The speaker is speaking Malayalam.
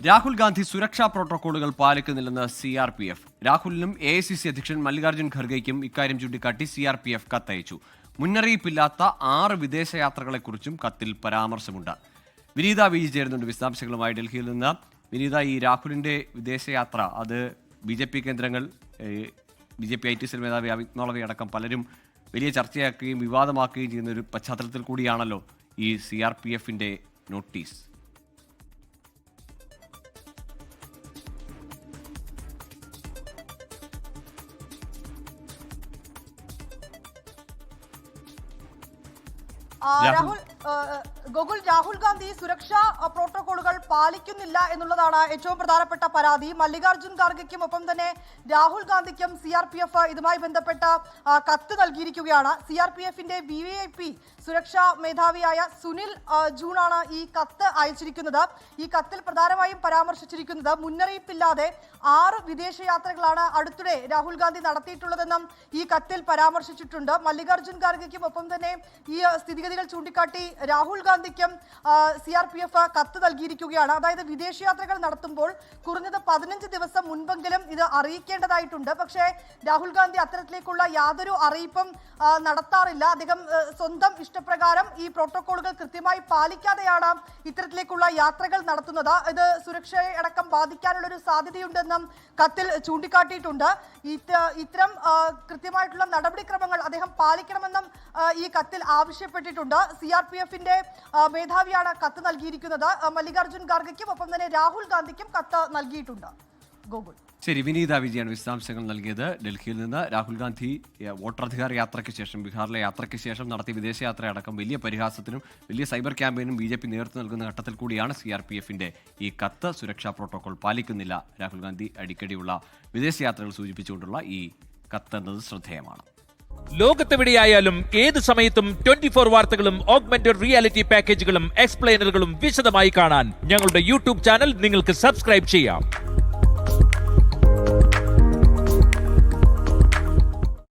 രാഹുൽ ഗാന്ധി സുരക്ഷാ പ്രോട്ടോക്കോളുകൾ പാലിക്കുന്നില്ലെന്ന് CRPF. രാഹുലിനും AICC അധ്യക്ഷൻ മല്ലികാർജ്ജുൻ ഖർഗെയ്ക്കും ഇക്കാര്യം ചൂണ്ടിക്കാട്ടി CRPF കത്തയച്ചു. മുന്നറിയിപ്പില്ലാത്ത 6 വിദേശയാത്രകളെക്കുറിച്ചും കത്തിൽ പരാമർശമുണ്ട്. വിനീത വി ചേരുന്നുണ്ട് വിശദാംശങ്ങളുമായി ഡൽഹിയിൽ നിന്ന്. വിനീത, ഈ രാഹുലിന്റെ വിദേശയാത്ര അത് BJP കേന്ദ്രങ്ങൾ, BJP IT സെൽ മേധാവി അവിത് അടക്കം പലരും വലിയ ചർച്ചയാക്കുകയും വിവാദമാക്കുകയും ചെയ്യുന്ന ഒരു പശ്ചാത്തലത്തിൽ കൂടിയാണല്ലോ ഈ CRPFന്റെ നോട്ടീസ്. രാഹുൽ ഗാന്ധി സുരക്ഷാ പ്രോട്ടോകോളുകൾ പാലിക്കുന്നില്ല എന്നുള്ളതാണ് ഏറ്റവും പ്രധാനപ്പെട്ട പരാതി. മല്ലികാർജ്ജുൻ ഖാർഗെയ്ക്കും ഒപ്പം തന്നെ രാഹുൽ ഗാന്ധിക്കും CRPF ഇതുമായി ബന്ധപ്പെട്ട കത്ത് നൽകിയിരിക്കുകയാണ്. CRPFന്റെ VIP സുരക്ഷാ മേധാവിയായ സുനിൽ ജൂണാണ് ഈ കത്ത് അയച്ചിരിക്കുന്നത്. ഈ കത്തിൽ പ്രധാനമായും പരാമർശിച്ചിരിക്കുന്നത് മുന്നറിയിപ്പില്ലാതെ 6 വിദേശയാത്രകളാണ് അടുത്തിടെ രാഹുൽ ഗാന്ധി നടത്തിയിട്ടുള്ളതെന്നും ഈ കത്തിൽ പരാമർശിച്ചിട്ടുണ്ട്. മല്ലികാർജ്ജുൻ ഖാർഗെയ്ക്കും ഒപ്പം തന്നെ ഈ സ്ഥിതിഗതികൾ ചൂണ്ടിക്കാട്ടി രാഹുൽ ഗാന്ധിക്കും CRPF കത്ത് നൽകിയിരിക്കുകയാണ്. അതായത് വിദേശയാത്രകൾ നടത്തുമ്പോൾ കുറഞ്ഞത് 15 ദിവസം മുൻപെങ്കിലും ഇത് അറിയിക്കേണ്ടതായിട്ടുണ്ട്. പക്ഷേ രാഹുൽ ഗാന്ധി അത്തരത്തിലേക്കുള്ള യാതൊരു അറിയിപ്പും നടത്താറില്ല. അദ്ദേഹം സ്വന്തം ഇഷ്ടപ്രകാരം ഈ പ്രോട്ടോകോളുകൾ കൃത്യമായി പാലിക്കാതെയാണ് ഇത്തരത്തിലേക്കുള്ള യാത്രകൾ നടത്തുന്നത്. ഇത് സുരക്ഷയെ അടക്കം ബാധിക്കാനുള്ള ഒരു സാധ്യതയുണ്ടെന്നും കത്തിൽ ചൂണ്ടിക്കാട്ടിയിട്ടുണ്ട്. ഇത്തരം കൃത്യമായിട്ടുള്ള നടപടിക്രമങ്ങൾ അദ്ദേഹം പാലിക്കണമെന്നും ഈ കത്തിൽ ആവശ്യപ്പെട്ടിട്ടുണ്ട്. CRPFന്റെ മേധാവിയാണ് കത്ത് നൽകിയിരിക്കുന്നത്. മല്ലികാർജ്ജുൻ ഖാർഗെയ്ക്കും ഒപ്പം തന്നെ രാഹുൽ ഗാന്ധിക്കും കത്ത് നൽകിയിട്ടുണ്ട്. ഗോകുൽ. ശരി, വിനീത വിജയാണ് വിശദാംശങ്ങൾ നൽകിയത് ഡൽഹിയിൽ നിന്ന്. രാഹുൽ ഗാന്ധി വോട്ടധികാര യാത്രയ്ക്ക് ശേഷം, ബീഹാറിലെ യാത്രയ്ക്ക് ശേഷം നടത്തിയ വിദേശയാത്രയടക്കം വലിയ പരിഹാസത്തിനും വലിയ സൈബർ ക്യാമ്പയിനും BJP നേതൃത്വം നൽകുന്ന ഘട്ടത്തിൽ കൂടിയാണ് CRPFന്റെ ഈ കത്ത്. സുരക്ഷാ പ്രോട്ടോകോൾ പാലിക്കുന്നില്ല രാഹുൽ ഗാന്ധി അടിക്കടിയുള്ള വിദേശയാത്രകൾ സൂചിപ്പിച്ചുകൊണ്ടുള്ള ഈ കത്ത് എന്നത് ശ്രദ്ധേയമാണ്. ലോകത്തെവിടെയായാലും ഏത് സമയത്തും 24 വാർത്തകളും ഓഗ്മെന്റഡ് റിയാലിറ്റി പാക്കേജുകളും എക്സ്പ്ലെയിനറുകളും വിശദമായി കാണാൻ ഞങ്ങളുടെ YouTube ചാനൽ നിങ്ങൾക്ക് സബ്സ്ക്രൈബ് ചെയ്യാം.